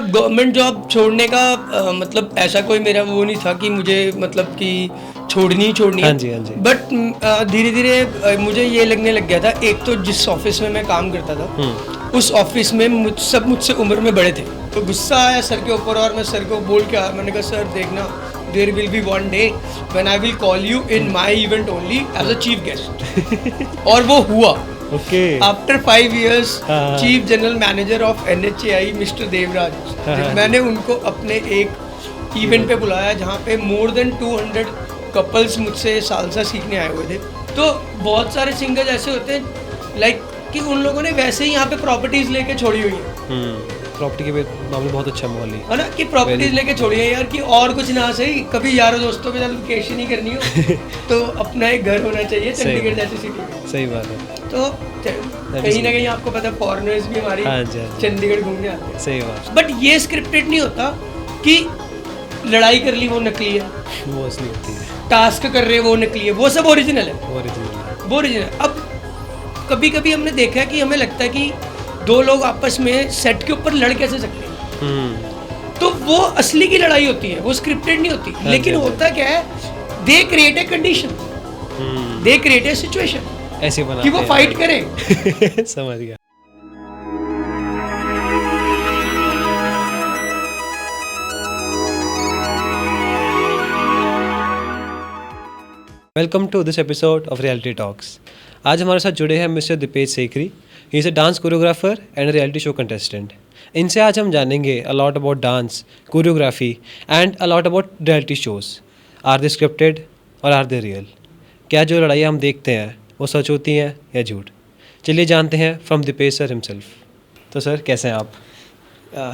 Government job छोड़ने का मतलब ऐसा कोई मेरा वो नहीं था कि मुझे मतलब कि छोड़नी ही छोड़नी हाँ जी, हाँ जी। बट धीरे धीरे मुझे ये लगने लग गया था, एक तो जिस ऑफिस में मैं काम करता था उस ऑफिस में सब मुझसे उम्र में बड़े थे, तो गुस्सा आया सर के ऊपर और मैं सर को बोल के आया, मैंने कहा सर देखना, there will be one day when I will call you in my event only as a chief guest. और वो हुआ। ओके। आफ्टर 5 years हाँ। Chief general manager of NHAI mister Devraj, हाँ। मैंने उनको अपने एक इवेंट पे बुलाया जहाँ पे मोर देन 200 कपल्स मुझसे सालसा सीखने आए हुए थे। तो बहुत सारे सिंगर्स ऐसे होते हैं लाइक कि उन लोगों ने वैसे ही यहाँ पे प्रॉपर्टीज लेके छोड़ी हुई है। प्रॉपर्टी के मामले बहुत अच्छा माहौल है ना, कि प्रॉपर्टीज लेके छोड़ी है यार, कि और कुछ ना सही कभी यारों दोस्तों के साथ वेकेशन ही करनी हो तो अपना एक घर होना चाहिए चंडीगढ़ जैसी सिटी में। सही बात है। तो कहीं ना कहीं आपको पता है फॉरेनर्स भी हमारी हाँ जी, हाँ जी। चंडीगढ़ घूमने आते हैं। सही बात। बट ये स्क्रिप्टेड नहीं होता कि लड़ाई कर ली वो नकली है, वो असली होती है, टास्क कर रहे वो नकली है, वो सब ओरिजिनल है। वो ओरिजिनल है। वो ओरिजिनल। अब कभी कभी हमने देखा है कि हमें लगता है कि दो लोग आपस में सेट के ऊपर लड़ कैसे सकते हैं, तो वो असली की लड़ाई होती है, वो स्क्रिप्टेड नहीं होती। हाँ लेकिन जी, हाँ होता क्या है, they create a condition, they create a situation ऐसे बनाते कि वो हैं। फाइट करें। समझ गया। Welcome to this episode of reality talks. आज हमारे साथ जुड़े हैं mister Dipesh Sekhri. He is a dance choreographer and reality show contestant. इनसे आज हम जानेंगे a lot about dance, choreography and a lot about reality shows. Are they scripted और आर दे रियल? क्या जो लड़ाइयाँ हम देखते हैं वो सच होती हैं या झूठ? चलिए जानते हैं फ्रॉम दीपेश सर हिमसेल्फ। तो सर कैसे हैं आप?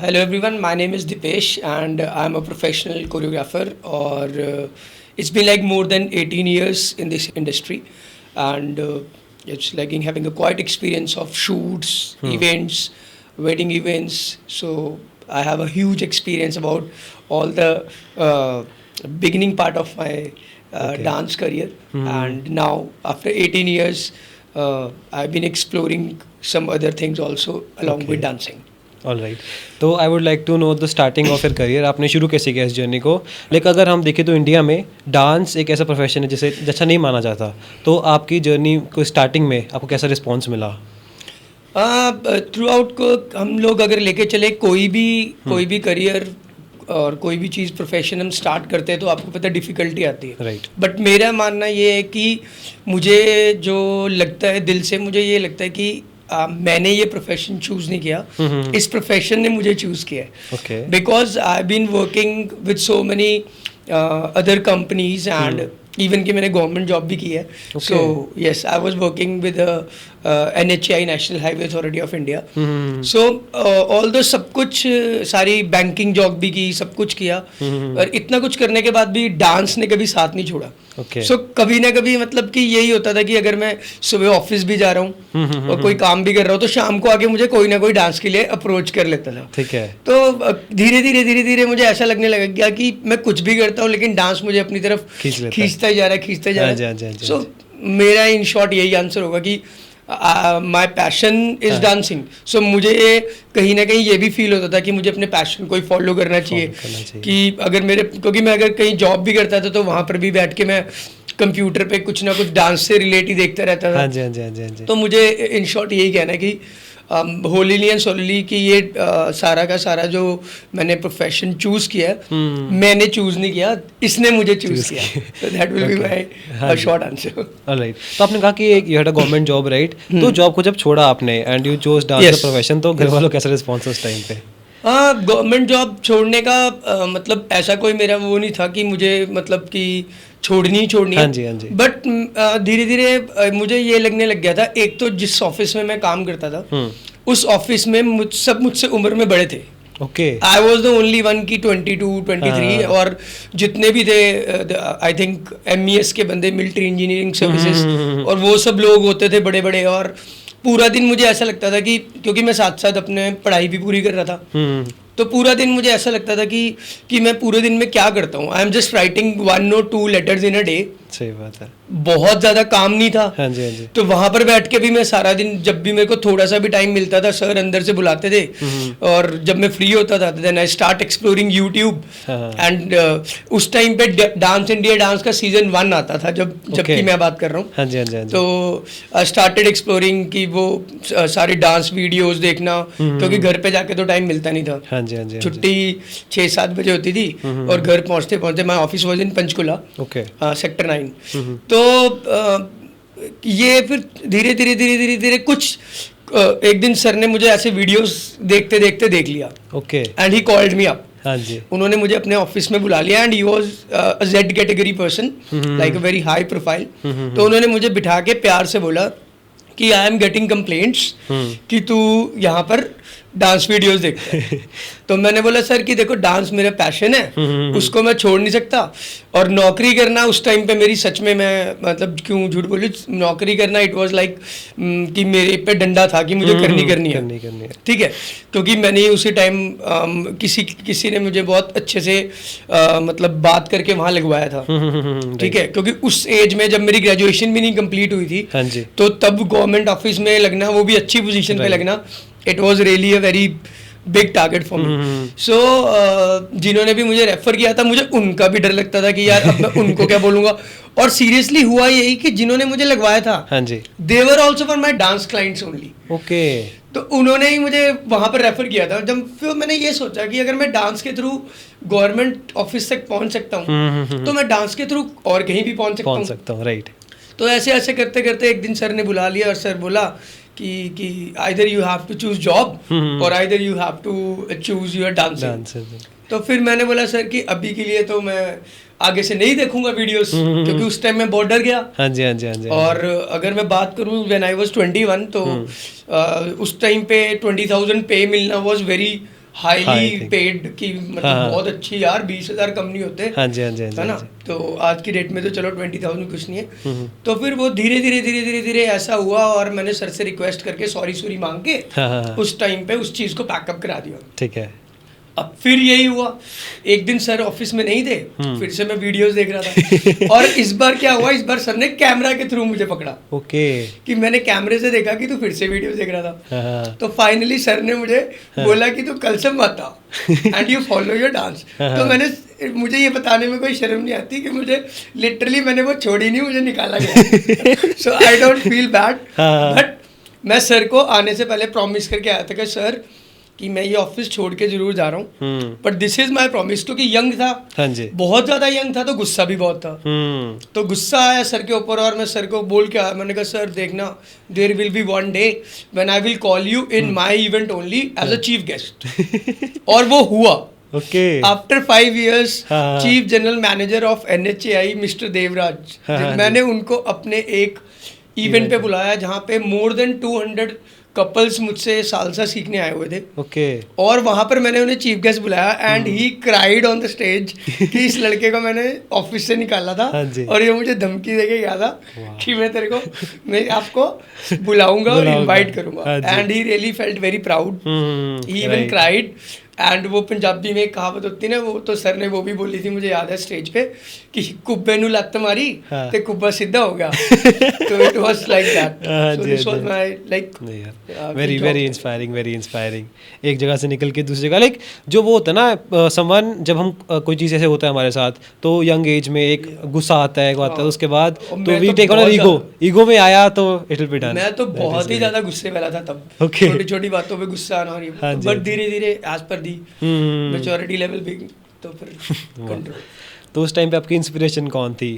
Hello everyone, my name is Dipesh and I'm a professional choreographer और it's been like more than 18 years in this industry and it's like having a quite experience of shoots, events, wedding events. So I have a huge experience about all the beginning part of my dance career and now after 18 years I've been exploring some other things also along with dancing. All right. तो I would like to know the starting of your career. आपने शुरू कैसे किया इस journey को? लेकिन अगर हम देखें तो इंडिया में डांस एक ऐसा प्रोफेशन है जिसे अच्छा नहीं माना जाता, तो आपकी जर्नी को स्टार्टिंग में आपको कैसा रिस्पॉन्स मिला? थ्रू आउट को हम लोग अगर लेके चले कोई भी करियर और कोई भी चीज़ प्रोफेशन हम स्टार्ट करते हैं तो आपको पता है डिफ़िकल्टी आती है। राइट। बट मेरा मानना ये है कि मुझे जो लगता है दिल से, मुझे ये लगता है कि मैंने ये प्रोफेशन चूज़ नहीं किया, इस प्रोफेशन ने मुझे चूज़ किया है। Okay. Because I been working with so many other companies and even कि मैंने गवर्नमेंट जॉब भी की है। So yes, I was working with NHAI national highway authority of India. So although सब कुछ सारी बैंकिंग जॉब भी की, सब कुछ किया और इतना कुछ करने के बाद भी डांस ने कभी साथ नहीं छोड़ा। सो कभी ना कभी मतलब कि यही होता था कि अगर मैं सुबह ऑफिस भी जा रहा हूँ और कोई काम भी कर रहा हूँ तो शाम को आके मुझे कोई ना कोई डांस के लिए अप्रोच कर लेता था। ठीक है। तो धीरे धीरे मुझे ऐसा लगने लग गया कि मैं कुछ भी करता हूँ लेकिन डांस मुझे अपनी तरफ खींचता जा रहा है। सो मेरा इन शॉर्ट यही आंसर होगा कि माई पैशन इज डांसिंग। सो मुझे कहीं ना कहीं ये भी फील होता था कि मुझे अपने पैशन को ही फॉलो करना चाहिए कि अगर क्योंकि मैं अगर कहीं जॉब भी करता था तो वहाँ पर भी बैठ के मैं कंप्यूटर पे कुछ ना कुछ डांस से रिलेट ही देखता रहता था। हाँ जी, हाँ जी, हाँ जी, हाँ जी। तो मुझे इन शॉर्ट यही कहना है कि होलीली एंड सोलीली कि ये सारा का सारा जो मैंने प्रोफेशन चूज़ किया है मैंने चूज़ नहीं किया, इसने मुझे चूज़ किया। तो that will be my short answer. Alright. तो आपने कहा कि you had a government job, right? तो जॉब को जब छोड़ा आपने and you chose dance as a profession, तो घर वालों कैसा रिस्पॉन्स उस टाइम पे? गवर्नमेंट जॉब छोड़ने का मतलब ऐसा कोई मेरा वो नहीं था कि मुझे मतलब कि छोड़नी ही छोड़नी है। हाँ जी, हाँ जी। बट धीरे धीरे मुझे ये लगने लग गया था, एक तो जिस ऑफिस में मैं काम करता था उस ऑफिस में सब मुझसे उम्र में बड़े थे। Okay. I was the only one की 22, 23 और जितने भी थे आई थिंक MES के बंदे, मिलिट्री इंजीनियरिंग सर्विसेज, और वो सब लोग होते थे बड़े बड़े। और पूरा दिन मुझे ऐसा लगता था कि क्योंकि मैं साथ साथ अपने पढ़ाई भी पूरी कर रहा था तो पूरा दिन मुझे ऐसा लगता था कि मैं पूरे दिन में क्या करता हूँ. I am just writing 1 or 2 letters in a day. सही बात है. बहुत ज़्यादा काम नहीं था. हाँ जी, हाँ जी. तो वहाँ पर बैठ के भी मैं सारा दिन, जब भी मेरे को थोड़ा सा भी टाइम मिलता था, सर अंदर से बुलाते थे. और जब मैं फ्री होता था then I start exploring YouTube. And उस टाइम पे डांस इंडिया डांस का सीजन 1 आता था, जबकि मैं बात कर रहा हूँ. हाँ जी, हाँ जी, हाँ जी. तो आई स्टार्टेड एक्सप्लोरिंग कि वो सारे डांस वीडियोस देखना, क्योंकि घर पे जाके तो टाइम मिलता नहीं था. हाँ जी, हाँ जी. छुट्टी 6-7 बजे होती थी और घर पहुँचते पहुँचते my office was in Panchkula, okay. Sector 9. तो ये फिर धीरे धीरे कुछ एक दिन सर ने मुझे ऐसे वीडियोस देखते देखते देख लिया. Okay. And he called me up. हाँ जी. उन्होंने मुझे अपने ऑफिस में बुला लिया. And he was a Z category person, like a very high profile. तो उन्होंने मुझे बिठा के प्यार से बोला कि आई एम गेटिंग कंप्लेंट्स कि तू यहाँ पर डांस वीडियोस देखता है. तो मैंने बोला सर कि देखो डांस मेरा पैशन है, उसको मैं छोड़ नहीं सकता. और नौकरी करना उस टाइम पे मेरी, सच में मैं मतलब क्यों झूठ बोलूं, नौकरी करना इट वाज लाइक कि मेरे पे डंडा था कि मुझे करनी है. ठीक है, क्योंकि मैंने उसी टाइम किसी ने मुझे बहुत अच्छे से मतलब बात करके वहाँ लगवाया था. ठीक है, क्योंकि उस एज में जब मेरी ग्रेजुएशन भी नहीं कंप्लीट हुई थी, तो तब गवर्नमेंट ऑफिस में लगना, वो भी अच्छी पोजीशन पे लगना, it was really a very big target for me. So जिन्होंने भी मुझे रेफर किया था, मुझे उनका भी डर लगता था कि यार अब मैं उनको क्या बोलूंगा. और सीरियसली हुआ यही कि जिन्होंने मुझे लगवाया था, हाँ जी, they were also for my dance clients only. Okay. तो उन्होंने ही मुझे वहां पर रेफर किया था. जब फिर मैंने ये सोचा कि अगर मैं डांस के थ्रू गवर्नमेंट ऑफिस तक पहुंच सकता हूँ, तो मैं डांस के थ्रू और कहीं भी पहुंच सकता हूँ. राइट. तो ऐसे ऐसे करते करते एक दिन सर ने बुला लिया और सर बोला कि either you have to choose job or either you have to choose your dancing. तो फिर मैंने बोला सर कि अभी के लिए तो मैं आगे से नहीं देखूंगा वीडियोस, क्योंकि उस टाइम मैं बहुत डर गया. हाँ जी, हाँ जी, हाँ जी. और अगर मैं बात करूं व्हेन आई वाज 21, तो उस टाइम पे 20,000 पे मिलना वाज वेरी हाईली पेड की, मतलब बहुत अच्छी यार. 20,000 कम नहीं होते. हाँ जी, हाँ जी, है ना. तो आज की डेट में तो चलो 20,000 कुछ नहीं है. तो फिर वो धीरे धीरे ऐसा हुआ और मैंने सर से रिक्वेस्ट करके सॉरी मांग के उस टाइम पे उस चीज को पैकअप करा दिया. ठीक है. अब फिर यही हुआ, एक दिन सर ऑफिस में नहीं थे, फिर से मैं वीडियोस देख रहा था. और इस बार क्या हुआ, इस बार सर ने कैमरा के थ्रू मुझे पकड़ा. ओके. कि मैंने कैमरे से देखा कि तू फिर से वीडियोस देख रहा था. तो फाइनली सर ने मुझे बोला कि तू कल से मत आ and you follow your dance. तो मुझे ये बताने में कोई शर्म नहीं आती कि मुझे लिटरली मैंने वो छोड़ी नहीं, मुझे निकाला गया. So I don't feel bad. But मैं सर को आने से पहले प्रॉमिस करके आया था कि सर कि मैं ये ऑफिस छोड़ के जरूर जा रहा हूँ, but this is my promise. क्योंकि यंग था. हाँ जी. बहुत ज्यादा यंग था, तो गुस्सा भी बहुत था. तो गुस्सा आया सर के ऊपर और मैं सर को बोल के आया. मैंने कहा सर देखना, there will be one day when I will call you in my event only as a chief guest. और वो हुआ. Okay. After 5 years chief general manager of NHAI mister Devraj, मैंने उनको अपने एक इवेंट पे बुलाया जहाँ पे मोर देन 200 कपल्स मुझसे सालसा सीखने आए हुए थे. ओके. और वहां पर मैंने उन्हें चीफ गेस्ट बुलाया and he cried on the stage कि इस लड़के को मैंने ऑफिस से निकाला था और ये मुझे धमकी देके गया था कि मैं आपको बुलाऊंगा और इनवाइट करूंगा. And he really felt very proud. He even cried. And वो पंजाबी में एक कहावत होती ना, वो तो सर ने वो भी बोली थी, मुझे याद है स्टेज पे, कि कुब्बे नू लत मारी ते कुब्बा सीधा हो गया. तो it was like that. So this was my like very inspiring. एक जगह से निकल के दूसरी जगह, लाइक जो वो होता है ना समवन, जब हम कोई चीज़ ऐसे होता है हमारे साथ, तो यंग एज में एक गुस्सा आता है, उसके बाद तो वी टेक ऑन ईगो में आया तो इट विल बी डन. मैं तो बहुत ही ज्यादा गुस्से वाला था तब. छोटी छोटी बातों पे गुस्सा आना. बट धीरे धीरे एज पर मैच्योरिटी लेवल भी, तो फिर कंट्रोल. तो उस टाइम पे आपकी इंस्पिरेशन कौन थी?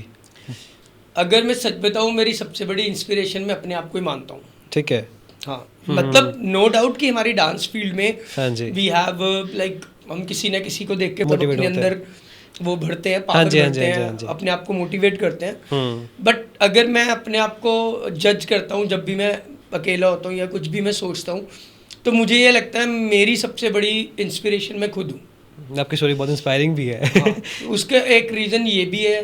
अगर मैं सच बताऊं, मेरी सबसे बड़ी इंस्पिरेशन मैं अपने आप को ही मानता हूँ. ठीक है. हाँ, मतलब नो डाउट कि हमारी डांस फील्ड में वी हैव लाइक, हम किसी ना किसी को देख के अपने अंदर वो भरते हैं, पावर भरते हैं, अपने आप को मोटिवेट करते हैं. बट अगर मैं अपने आप को जज करता हूँ, जब भी मैं अकेला होता हूँ या कुछ भी मैं सोचता हूँ, तो मुझे ये लगता है मेरी सबसे बड़ी इंस्पिरेशन मैं खुद हूँ. आपकी स्टोरी बहुत इंस्पायरिंग भी है. हाँ, उसका एक रीज़न ये भी है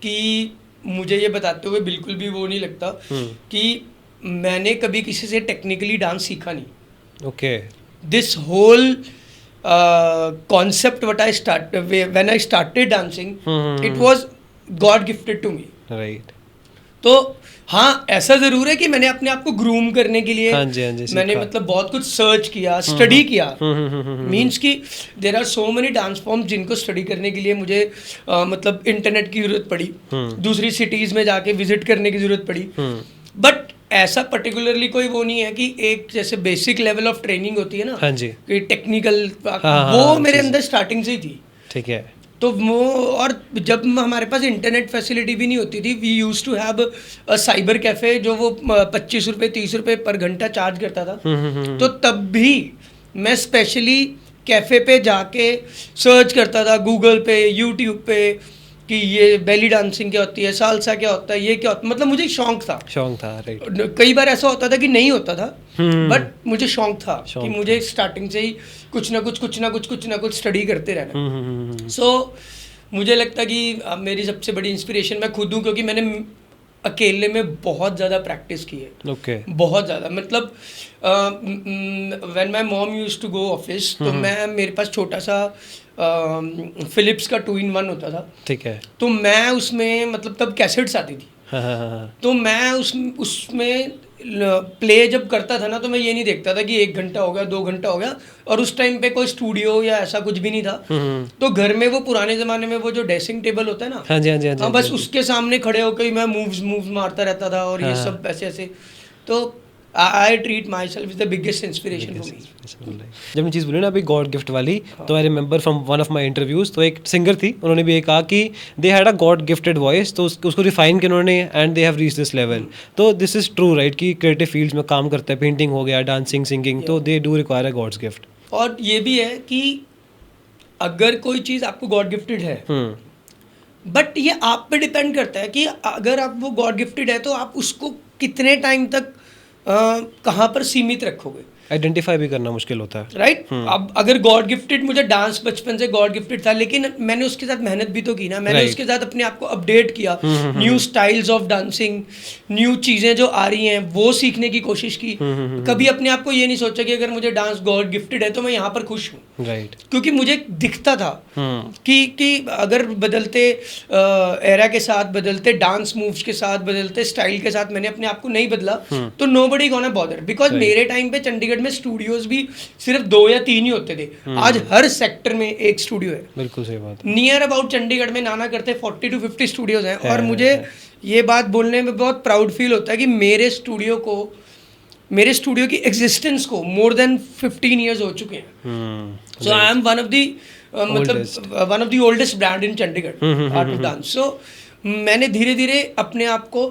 कि मुझे ये बताते हुए बिल्कुल भी वो नहीं लगता कि मैंने कभी किसी से टेक्निकली डांस सीखा नहीं. Okay. This whole concept what I when I started dancing, it was God gifted to me. Right. तो हाँ, ऐसा ज़रूर है कि मैंने अपने आप को ग्रूम करने के लिए हाँ जी, हाँ जी, मैंने सीखा. मतलब बहुत कुछ सर्च किया, स्टडी किया. मीन्स कि there are so many dance forms जिनको स्टडी करने के लिए मुझे मतलब इंटरनेट की ज़रूरत पड़ी, दूसरी सिटीज़ में जाके विजिट करने की ज़रूरत पड़ी. बट ऐसा पर्टिकुलरली कोई वो नहीं है कि एक जैसे बेसिक लेवल ऑफ ट्रेनिंग होती है ना, हाँ जी. कि टेक्निकल, हाँ, वो मेरे अंदर स्टार्टिंग से ही थी. ठीक है. तो वो, और जब हमारे पास इंटरनेट फैसिलिटी भी नहीं होती थी, we use to have a cyber cafe जो वो 25 रुपये 30 रुपये पर घंटा चार्ज करता था. तो तब भी मैं स्पेशली कैफ़े पे जाके सर्च करता था गूगल पे, यूट्यूब पे, कि ये बेली डांसिंग क्या होती है, सालसा क्या होता है, ये क्या होता है. मतलब मुझे शौक था. राइट. कई बार ऐसा होता था कि नहीं होता था, बट मुझे शौक था कि मुझे स्टार्टिंग से ही कुछ ना कुछ स्टडी करते रहना. सो मुझे लगता है कि मेरी सबसे बड़ी इंस्पिरेशन मैं खुद हूँ, क्योंकि मैंने अकेले में बहुत ज़्यादा प्रैक्टिस की है. ओके. बहुत ज़्यादा, मतलब when my mom used to go office, तो मेरे पास छोटा सा फिलिप्स का 2-in-1 होता था. ठीक है. तो मैं उसमें, मतलब तब कैसेट्स आती थी, हाँ. तो मैं उसमें प्ले जब करता था ना, तो मैं ये नहीं देखता था कि 1 घंटा हो गया, 2 घंटा हो गया, और उस टाइम पे कोई स्टूडियो या ऐसा कुछ भी नहीं था. तो घर में वो पुराने ज़माने में वो जो ड्रेसिंग टेबल होता है ना, हाँ जी, हाँ जी, हाँ जी, बस उसके सामने खड़े होकर मैं मूव्स मारता रहता था, और ये सब ऐसे ऐसे. तो I treat my self is the biggest inspiration for me. जब मैं चीज़ बोली ना अभी गॉड गिफ्ट वाली, तो I remember from one of my interviews, तो एक सिंगर थी, उन्होंने भी ये कहा कि they had a God gifted voice, तो उसको रिफाइन किया उन्होंने, and they have reach this level. तो दिस इज़ ट्रू राइट, कि क्रिएटिव फील्ड्स में काम करते हैं, पेंटिंग हो गया, डांसिंग, सिंगिंग, तो they do require a God's gift. और ये भी है कि अगर कोई चीज़ आपको गॉड गिफ्टेड है, बट ये आप पे डिपेंड करता है कि अगर आप वो गॉड गिफ्टेड है, तो आप उसको कितने टाइम तक कहाँ पर सीमित रखोगे. आइडेंटिफाई भी करना मुश्किल होता है. राइट. अब अगर गॉड गिफ्टेड, मुझे डांस बचपन से गॉड गिफ्टेड था, लेकिन मैंने उसके साथ मेहनत भी तो की ना. मैंने उसके साथ अपने आप को अपडेट किया, new styles of dancing, new चीज़ें जो आ रही हैं वो सीखने की कोशिश की. कभी अपने आप को ये नहीं सोचा कि अगर मुझे डांस गॉड गिफ्टेड है तो मैं यहाँ पर खुश हूँ. राइट. क्योंकि मुझे दिखता था कि अगर बदलते एरा के साथ, बदलते डांस मूव्स के साथ, बदलते स्टाइल के साथ मैंने अपने आप को नहीं बदला, तो नोबडी गोना बॉदर. बिकॉज मेरे टाइम पे चंडीगढ़ में स्टूडियोज भी सिर्फ 2 या 3 ही होते थे. आज हर सेक्टर में एक स्टूडियो है. बिल्कुल सही बात. नियर अबाउट चंडीगढ़ में नाना करते 40 to 50 स्टूडियोज हैं. और मुझे ये बात बोलने में बहुत प्राउड फील होता है कि मेरे स्टूडियो की एग्जिस्टेंस को मोर देन 15 ईयर्स हो चुके हैं. So I am one of the oldest brand in Chandigarh art of dance. So मैंने धीरे धीरे अपने आप को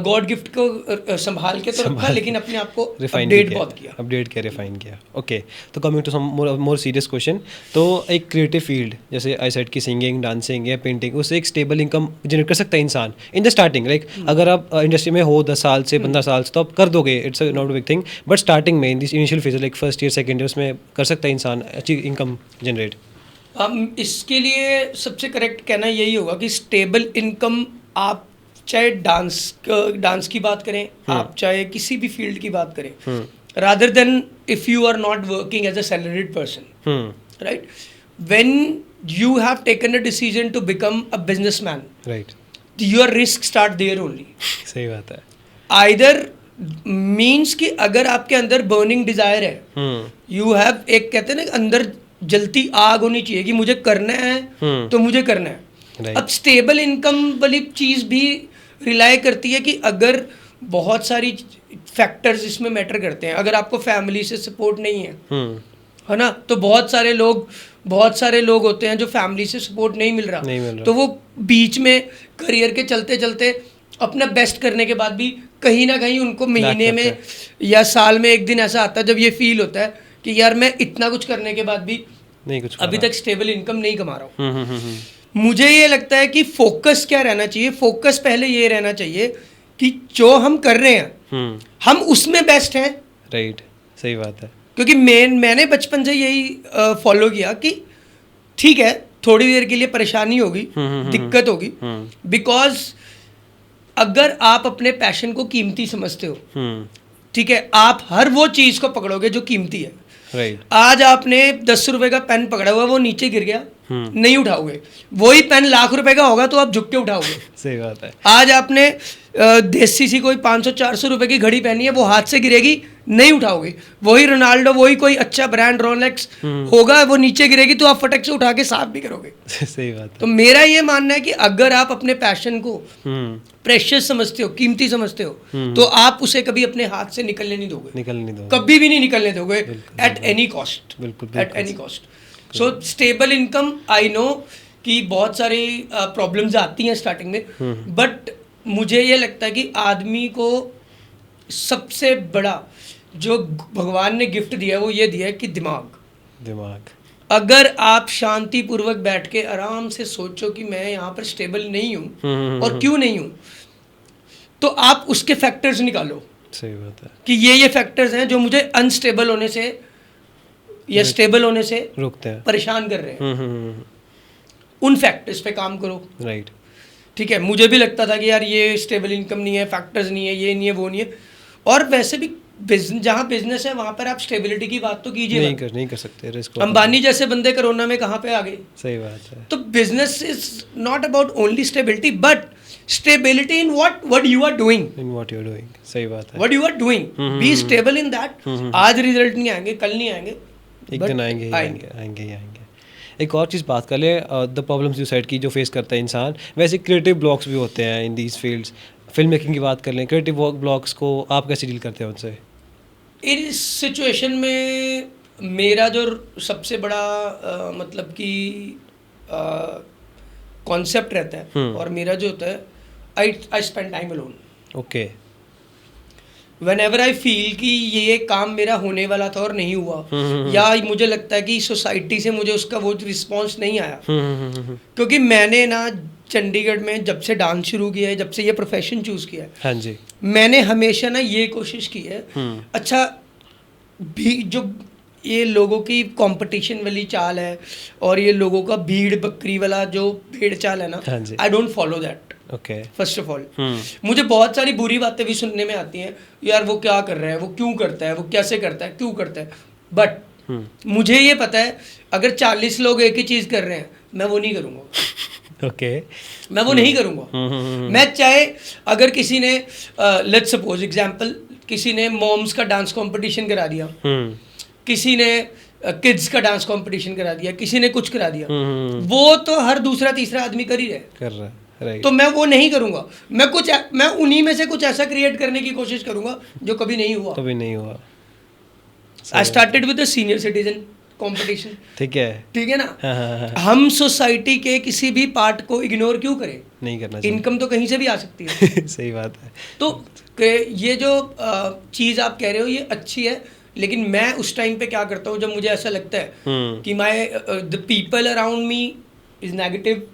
गॉड गिफ्ट को संभाल के तो रखा, लेकिन अपने आप को अपडेट बहुत किया. अपडेट किया, रिफाइन किया. ओके. तो coming to some more serious question, तो एक क्रिएटिव फील्ड जैसे आई सेड की सिंगिंग, डांसिंग या पेंटिंग, उससे एक स्टेबल इनकम जनरेट कर सकता है इंसान इन द स्टार्टिंग. लाइक अगर आप इंडस्ट्री में हो 10 साल से 15 साल से, तो आप कर दोगे, it's not a big thing. But starting में in this initial phase, like first year, second year, उसमें कर सकता है इंसान अच्छी इनकम जनरेट. इसके लिए सबसे करेक्ट कहना यही होगा कि स्टेबल इनकम, आप चाहे डांस की बात करें, आप चाहे किसी भी फील्ड की बात करें, rather than if you are not working as a salaried person, right, when you have taken a decision to become a businessman, right, your risk start there only. सही बात है. आइदर मीन्स कि अगर आपके अंदर बर्निंग डिजायर है, you have, एक कहते हैं ना अंदर जलती आग होनी चाहिए कि मुझे करना है तो मुझे करना है. अब स्टेबल इनकम वाली चीज़ भी रिलाई करती है कि अगर बहुत सारी फैक्टर्स इसमें मैटर करते हैं. अगर आपको फैमिली से सपोर्ट नहीं है ना, तो बहुत सारे लोग होते हैं जो फैमिली से सपोर्ट नहीं मिल रहा, तो वो बीच में करियर के चलते चलते अपना बेस्ट करने के बाद भी कहीं ना कहीं उनको महीने में या साल में एक दिन ऐसा आता है जब ये फील होता है कि यार मैं इतना कुछ करने के बाद भी नहीं कुछ अभी तक स्टेबल इनकम नहीं कमा रहा हूँ. मुझे ये लगता है कि फोकस क्या रहना चाहिए. फोकस पहले ये रहना चाहिए कि जो हम कर रहे हैं हम उसमें बेस्ट हैं. राइट. सही बात है. क्योंकि मैंने बचपन से यही फॉलो किया कि ठीक है, थोड़ी देर के लिए परेशानी होगी, दिक्कत होगी, बिकॉज अगर आप अपने पैशन को कीमती समझते हो, ठीक है, आप हर वो चीज़ को पकड़ोगे जो कीमती है. राइट। आज आपने 10 रुपए का पेन पकड़ा हुआ, वो नीचे गिर गया, नहीं उठाओगे। वही पेन लाख रुपए का होगा तो आप झुक के उठाओगे। सही बात है। आज आपने देसी सी कोई 500-400 रुपए की घड़ी पहनी है, वो हाथ से गिरेगी, नहीं उठाओगे। वही रोनाल्डो, वही कोई अच्छा ब्रांड रोलेक्स होगा, वो नीचे गिरेगी तो आप फटक से उठा के साफ भी करोगे। सही बात है। तो मेरा ये मानना है कि अगर आप अपने पैशन को प्रेशियस समझते हो, कीमती समझते हो, तो आप उसे कभी अपने हाथ से निकलने नहीं दोगे, निकलने नहीं दोगे, कभी भी नहीं निकलने दोगे, एट एनी कॉस्ट, बिल्कुल at any cost. So stable income, I know कि बहुत सारी प्रॉब्लम्स आती हैं स्टार्टिंग में, बट मुझे ये लगता है कि आदमी को सबसे बड़ा जो भगवान ने गिफ्ट दिया है वो ये दिया है कि दिमाग। अगर आप शांति पूर्वक बैठ के आराम से सोचो कि मैं यहाँ पर स्टेबल नहीं हूँ और क्यों नहीं हूँ, तो आप उसके फैक्टर्स निकालो। सही बात है कि ये फैक्टर्स हैं जो मुझे अनस्टेबल होने से या स्टेबल होने से रोकते हैं, परेशान कर रहे हैं। उन फैक्टर्स पे काम करो। राइट। ठीक है, मुझे भी लगता था कि यार ये स्टेबल इनकम नहीं है, फैक्टर्स नहीं है, ये नहीं है, वो नहीं है। और वैसे भी जहाँ बिजनेस है वहाँ पर आप स्टेबिलिटी की बात तो कीजिए, नहीं कर सकते रिस्क। अंबानी जैसे बंदे कोरोना में कहाँ पे आ गए। सही बात है। तो business is not about only stability, but stability in what you are doing, सही बात है। What you are doing, be stable in that. आज रिजल्ट नहीं आएंगे, कल नहीं आएंगे, एक दिन आएंगे। एक और चीज़ बात कर ले, द प्रॉब्लम्स यू साइड की जो फेस करता है इंसान, वैसे क्रिएटिव ब्लॉक्स भी होते हैं in these fields. Film making की बात कर लें, क्रिएटिव ब्लॉक्स को आप कैसे डील करते हैं उनसे? इस सिचुएशन में मेरा जो सबसे बड़ा मतलब कि कॉन्सेप्ट रहता है और मेरा जो होता है, I spend time alone. Okay. Whenever I feel कि ये काम मेरा होने वाला था और नहीं हुआ, या मुझे लगता है कि सोसाइटी से मुझे उसका वो रिस्पॉन्स नहीं आया, क्योंकि मैंने ना चंडीगढ़ में जब से डांस शुरू किया है, जब से ये प्रोफेशन चूज किया है, हाँ जी, मैंने हमेशा ना ये कोशिश की है, अच्छा भी जो ये लोगों की कंपटीशन वाली चाल है और ये लोगों का भीड़ बकरी वाला जो भेड़ चाल है ना, I don't follow that. Okay. First of all मुझे बहुत सारी बुरी बातें भी सुनने में आती हैं, यार वो क्या कर रहा है, वो क्यों करता है, वो कैसे करता है, क्यों करता है, बट मुझे ये पता है अगर 40 लोग एक ही चीज़ कर रहे हैं, मैं वो नहीं करूँगा। ओके। मैं वो नहीं करूँगा। मैं चाहे अगर किसी ने लेट्स सपोज एग्जांपल, किसी ने मॉम्स का डांस कंपटीशन करा दिया, किसी ने किड्स का डांस कंपटीशन करा दिया, किसी ने कुछ करा दिया, वो तो हर दूसरा तीसरा आदमी कर रहा है। Right. तो मैं वो नहीं करूंगा। मैं उन्हीं में से कुछ ऐसा क्रिएट करने की कोशिश करूंगा जो कभी नहीं हुआ। I started with the senior citizen competition. ठीक है ना। हाँ। हम सोसाइटी के किसी भी पार्ट को इग्नोर क्यों करें? नहीं करना चाहिए। इनकम तो कहीं से भी आ सकती है। सही बात है। तो ये जो चीज़ आप कह रहे हो ये अच्छी है, लेकिन मैं उस टाइम पे क्या करता हूँ जब मुझे ऐसा लगता है कि the people around me is negative,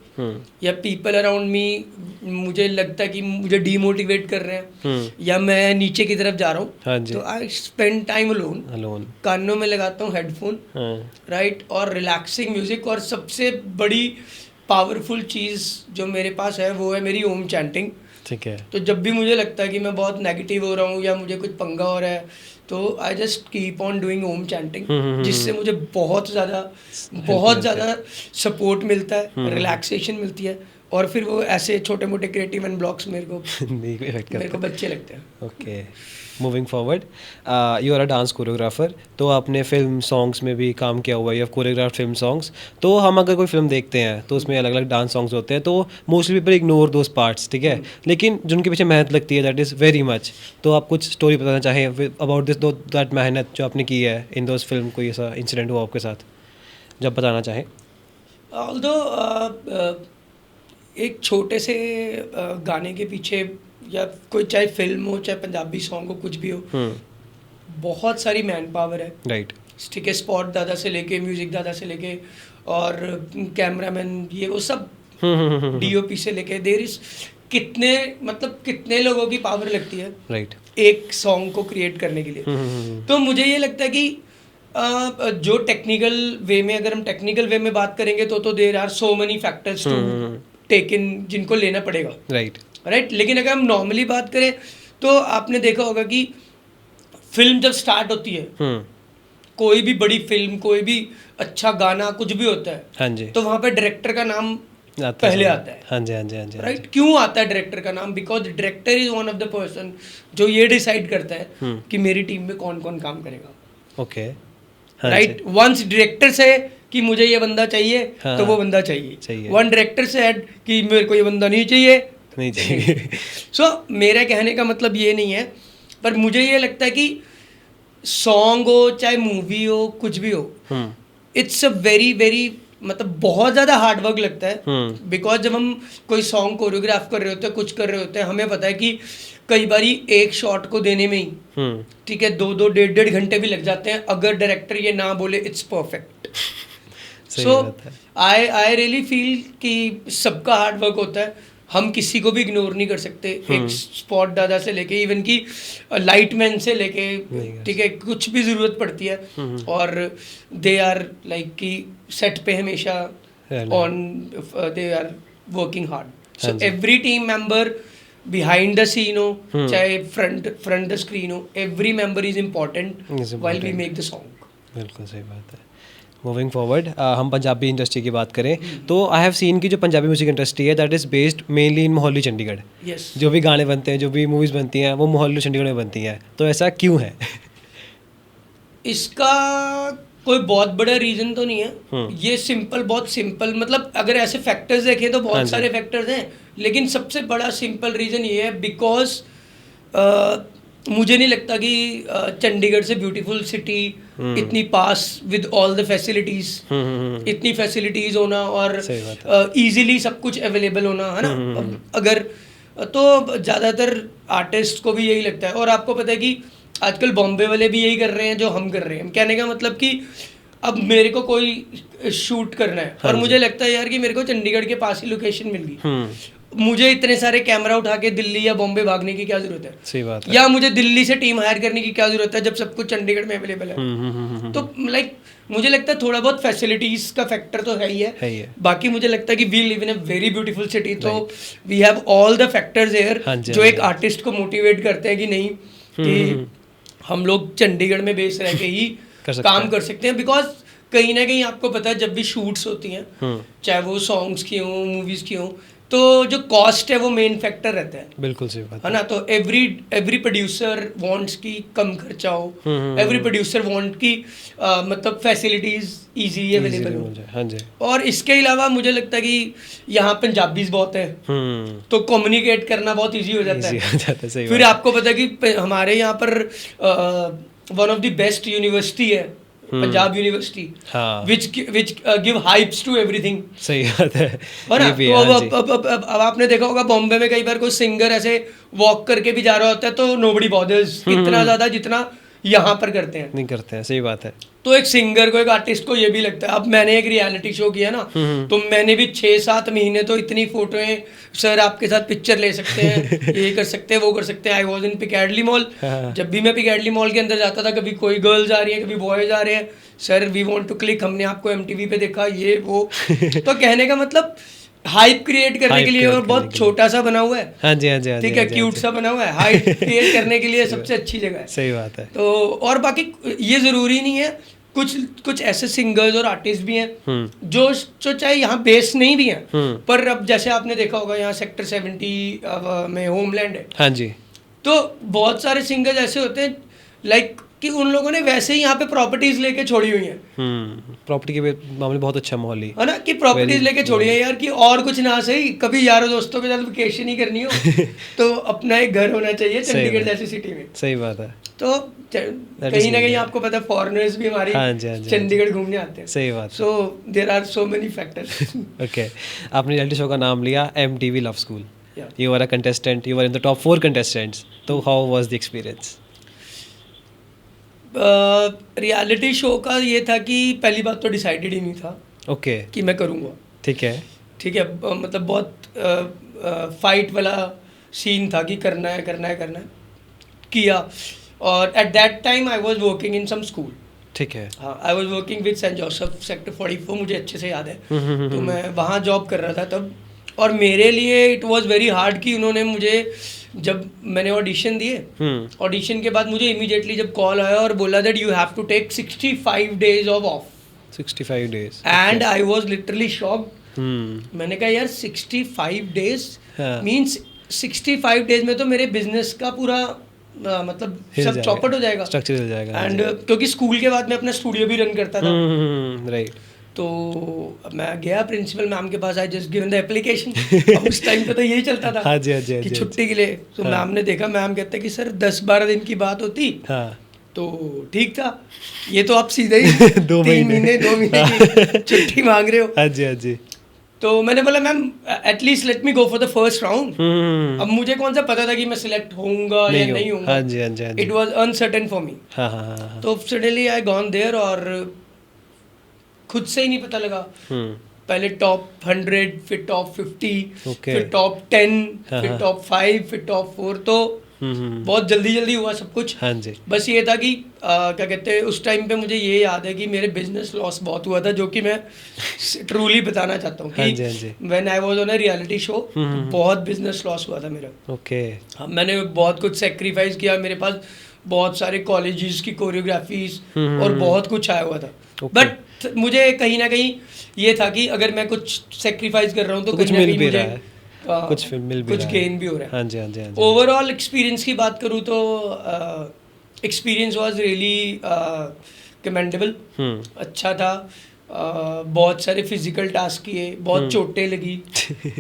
या पीपल अराउंड मी मुझे लगता है कि मुझे डीमोटिवेट कर रहे हैं, या मैं नीचे की तरफ जा रहा हूँ, हाँ तो आई स्पेंड टाइम अलोन। कानों में लगाता हूँ हेडफोन, राइट, और रिलैक्सिंग म्यूजिक। और सबसे बड़ी पावरफुल चीज़ जो मेरे पास है वो है मेरी ओम चैंटिंग। ठीक है। तो जब भी मुझे लगता है कि मैं बहुत नेगेटिव हो रहा हूँ या मुझे कुछ पंगा हो रहा है, तो I just keep on doing Om chanting, जिससे मुझे बहुत ज़्यादा सपोर्ट मिलता है, रिलैक्सेशन मिलती है, और फिर वो ऐसे छोटे मोटे क्रिएटिव एंड ब्लॉक्स मेरे को बच्चे लगते हैं। Okay, moving forward, you are a dance choreographer, तो आपने फिल्म सॉन्ग्स में भी काम किया हुआ है, you have choreograph film songs. तो हम अगर कोई फिल्म देखते हैं तो उसमें अलग अलग डांस सॉन्ग्स होते हैं, तो mostly people ignore those parts, ठीक है, लेकिन जिनके पीछे मेहनत लगती है दैट इज़ वेरी मच। तो आप कुछ स्टोरी बताना चाहें अबाउट दिस दैट मेहनत जो आपने की है इन दोज फिल्म, कोई ऐसा इंसिडेंट हुआ आपके साथ जब बताना चाहें? ऑल्दो एक छोटे से गाने के पीछे, या कोई चाहे फिल्म हो चाहे पंजाबी सॉन्ग हो, कुछ भी हो, बहुत सारी मैन पावर है, राइट। ठीक है, स्पॉट दादा से लेके, म्यूजिक दादा से लेके, और कैमरामैन, ये वो सब, डीओपी से लेके, देयर इज कितने लोगों की पावर लगती है, राइट, एक सॉन्ग को क्रिएट करने के लिए। तो मुझे ये लगता है कि जो टेक्निकल वे में, अगर हम टेक्निकल वे में बात करेंगे तो there are so many factors to take in, जिनको लेना पड़ेगा, राइट। लेकिन अगर हम नॉर्मली बात करें तो आपने देखा होगा कि फिल्म जब स्टार्ट होती है कोई भी बड़ी फिल्म, कोई भी अच्छा गाना, कुछ भी होता है, हाँ जी, तो वहाँ पे डायरेक्टर का नाम आता पहले है। आता है, हाँ जी, हाँ जी, हाँ जी, हाँ राइट? क्यों आता है डायरेक्टर का नाम? Because director is one of the person जो ये डिसाइड करता है कि मेरी टीम में कौन कौन काम करेगा, जी। ओके, हाँ राइट? वंस डायरेक्टर से कि मुझे ये बंदा चाहिए, हाँ, तो वो बंदा चाहिए। चाहिए। वन डायरेक्टर से कि मेरे को ये बंदा नहीं चाहिए, नहीं चाहिए। सो मेरा कहने का मतलब ये नहीं है, पर मुझे ये लगता है कि सॉन्ग हो चाहे मूवी हो, कुछ भी हो, हम्म, इट्स अ वेरी वेरी, मतलब बहुत ज़्यादा हार्ड वर्क लगता है। बिकॉज जब हम कोई सॉन्ग कोरियोग्राफ कर रहे होते हैं, कुछ कर रहे होते हैं, हमें पता है कि कई बारी एक शॉट को देने में ही, ठीक है, 2-2 1.5 घंटे भी लग जाते हैं अगर डायरेक्टर ये ना बोले इट्स परफेक्ट। सही सो बात है। आई रियली फील कि सबका हार्ड वर्क होता है, हम किसी को भी इग्नोर नहीं कर सकते। एक स्पॉट दादा से लेके इवन की लाइटमैन से लेके, ठीक है, कुछ भी ज़रूरत पड़ती है, और दे आर लाइक कि सेट पे हमेशा on, they are working hard. So every team member behind the scene हो चाहे फ्रंट द स्क्रीन हो, every member is important while we make the song. बिल्कुल सही बात है। मूविंग फॉरवर्ड, हम पंजाबी इंडस्ट्री की बात करें तो आई हैव सीन की जो पंजाबी म्यूजिक इंडस्ट्री है that is based mainly in Mohali Chandigarh. Yes, जो भी गाने बनते हैं, जो भी मूवीज़ बनती हैं, वो मोहाली चंडीगढ़ में बनती हैं, तो ऐसा क्यों है? इसका कोई बहुत बड़ा रीजन तो नहीं है, ये सिंपल, बहुत सिंपल, मतलब अगर ऐसे फैक्टर्स देखें तो बहुत सारे फैक्टर्स हैं, लेकिन सबसे बड़ा सिंपल रीजन ये है बिकॉज मुझे नहीं लगता कि चंडीगढ़ से ब्यूटीफुल सिटी, इतनी पास विद ऑल द फैसिलिटीज, इतनी फैसिलिटीज होना और इजीली सब कुछ अवेलेबल होना, है ना? अगर तो ज़्यादातर आर्टिस्ट को भी यही लगता है, और आपको पता है कि आजकल बॉम्बे वाले भी यही कर रहे हैं जो हम कर रहे हैं। कहने का मतलब कि अब मेरे को कोई शूट करना है और मुझे लगता है यार कि मेरे को चंडीगढ़ के पास ही लोकेशन मिल गई, मुझे इतने सारे कैमरा उठा के दिल्ली या बॉम्बे भागने की क्या जरूरत है? सही बात है। या मुझे दिल्ली से टीम हायर करने की क्या जरूरत है जब सब कुछ चंडीगढ़ में अवेलेबल है? तो लाइक मुझे लगता है थोड़ा बहुत फैसिलिटीज का फैक्टर तो है ही है। बाकी मुझे लगता है कि we live in a very beautiful city, तो we have all the factors here जो एक आर्टिस्ट को मोटिवेट करते हैं कि नहीं कि हम लोग चंडीगढ़ में बेस रह के ही काम कर सकते हैं। बिकॉज कहीं ना कहीं आपको पता है जब भी शूट्स होती हैं, चाहे वो सॉन्ग्स की हों, मूवीज की हों, तो जो कॉस्ट है वो मेन फैक्टर रहता है। बिल्कुल सही बात है ना? तो एवरी प्रोड्यूसर वांट्स की कम खर्चा हो, एवरी प्रोड्यूसर वांट की मतलब फैसिलिटीज इजी अवेलेबल हो। हाँ जी। और इसके अलावा मुझे लगता है कि यहाँ पंजाबीज बहुत है, तो कम्युनिकेट करना बहुत इजी हो जाता है। सही फिर आपको पता है कि हमारे यहाँ पर one of the best university है Punjab university, which give hypes to everything। सही बात है ना? तो अब आपने देखा होगा बॉम्बे में कई बार कोई सिंगर ऐसे वॉक करके भी जा रहा होता है तो nobody bothers इतना ज़्यादा जितना यहाँ पर करते हैं। नहीं करते हैं, सही बात है। तो एक सिंगर को, एक आर्टिस्ट को ये भी लगता है। अब मैंने एक रियलिटी शो किया ना, तो मैंने भी 6-7 महीने तो इतनी फोटोएं, सर आपके साथ पिक्चर ले सकते हैं, ये कर सकते हैं, वो कर सकते हैं। I was in Piccadilly mall, जब भी मैं पिकैडली मॉल के अंदर जाता था, कभी कोई गर्ल्स आ रही है, कभी बॉयज आ रहे हैं, sir we want to click, हमने आपको MTV पे देखा, ये वो। तो कहने का मतलब हाइप क्रिएट करने के लिए, और बहुत छोटा सा बना हुआ है। हाँ जी, हाँ जी, ठीक है, क्यूट सा बना हुआ है, हाइप क्रिएट करने के लिए सबसे अच्छी जगह है। सही बात है। तो और बाकी ये जरूरी नहीं है, कुछ ऐसे सिंगर्स और आर्टिस्ट भी हैं जो चाहे यहाँ बेस नहीं भी हैं, पर अब जैसे आपने देखा होगा यहाँ सेक्टर 70 में होमलैंड है। हाँ जी। तो बहुत सारे सिंगर्स ऐसे होते हैं लाइक कि उन लोगों ने वैसे ही यहाँ पे प्रॉपर्टीज लेके छोड़ी हुई हैं। प्रॉपर्टी के मामले बहुत अच्छा माहौल है ना, कि प्रॉपर्टीज लेके छोड़ी है यार, कि और कुछ ना सही, कभी यारों दोस्तों के साथ वेकेशन ही करनी हो तो अपना एक घर होना चाहिए चंडीगढ़ जैसी सिटी में। सही बात है। तो कहीं ना कहीं आपको पता है फॉरेनर्स भी हमारी चंडीगढ़ घूमने आते हैं। सही बात। So there are so many factors. Okay, आपने रियलिटी शो का नाम लिया MTV love school, you are a contestant, you are in the top 4 contestants, तो how was the experience? Reality show का ये था कि पहली बात तो डिसाइडेड ही नहीं था ओके कि मैं करूँगा। ठीक है मतलब बहुत फाइट वाला सीन था कि करना है किया। और at that time I was working in some school. ठीक है। हाँ, I was working with Saint Joseph sector 44, मुझे अच्छे से याद है। तो मैं वहाँ जॉब कर रहा था तब, और मेरे लिए इट वाज वेरी हार्ड कि उन्होंने मुझे जब मैंने ऑडिशन दिए, हम्म ऑडिशन के बाद मुझे इमीडिएटली जब कॉल आया और बोला that you have to take 65 days off off, 65 days. And I was literally shocked. Hmm मैंने कहा यार 65 days हाँ. मींस 65 days में तो मेरे बिजनेस का पूरा मतलब हिल सब जाएगा. चौपट हो जाएगा. स्ट्रक्चर हिल जाएगा. एंड क्योंकि स्कूल के बाद मैं अपना स्टूडियो भी रन करता था, राइट. तो मैं गया प्रिंसिपल मैम के पास, I just given the application. उस टाइम पे तो यही चलता था हाँ जी हाँ जी हाँ कि जी. छुट्टी के लिए. तो हाँ. मैम ने देखा, मैम कहते कि सर 10-12 दिन की बात होती हाँ. तो ठीक था, ये तो आप सीधे ही 2 महीने. 2 महीने की छुट्टी मांग रहे हो. हाँ जी हाँ जी. तो मैंने बोला ma'am at least let me go for the first round. Hmm अब मुझे कौन सा पता था कि मैं सिलेक्ट होऊंगा या नहीं होऊंगा. हाँ जी हाँ जी हाँ जी. It was uncertain for me. हाँ हाँ हाँ. तो सडनली आई गॉन देयर और खुद से ही नहीं पता लगा. हम्म पहले टॉप 100, फिर टॉप 50, Okay. फिर टॉप 10, हाँ, फिर हाँ. टॉप 5, फिर टॉप 4. तो बहुत जल्दी जल्दी हुआ सब कुछ. हाँ जी. बस ये था कि क्या कहते हैं, उस टाइम पे मुझे ये याद है कि मेरे बिजनेस लॉस बहुत हुआ था, जो कि मैं ट्रूली बताना चाहता हूँ हाँ जी हाँ जी. कि when I was on a reality show बहुत बिजनेस लॉस हुआ था मेरा. ओके. हाँ, मैंने बहुत कुछ सेक्रीफाइस किया. मेरे पास बहुत सारे कॉलेजेस की कोरियोग्राफीज और बहुत कुछ आया हुआ था. Okay. बट मुझे कहीं ना कहीं ये था कि अगर मैं कुछ सेक्रीफाइस कर रहा हूँ तो कुछ कहीं ना मिल कहीं भी मुझे रहा है. कुछ मिल भी कुछ रहा है. गेन भी हो रहा है. हाँ जी हाँ जी हाँ जी. ओवरऑल एक्सपीरियंस की बात करूँ तो एक्सपीरियंस वाज रियली कमेंडेबल. अच्छा था. बहुत सारे फिजिकल टास्क किए, बहुत चोटें लगी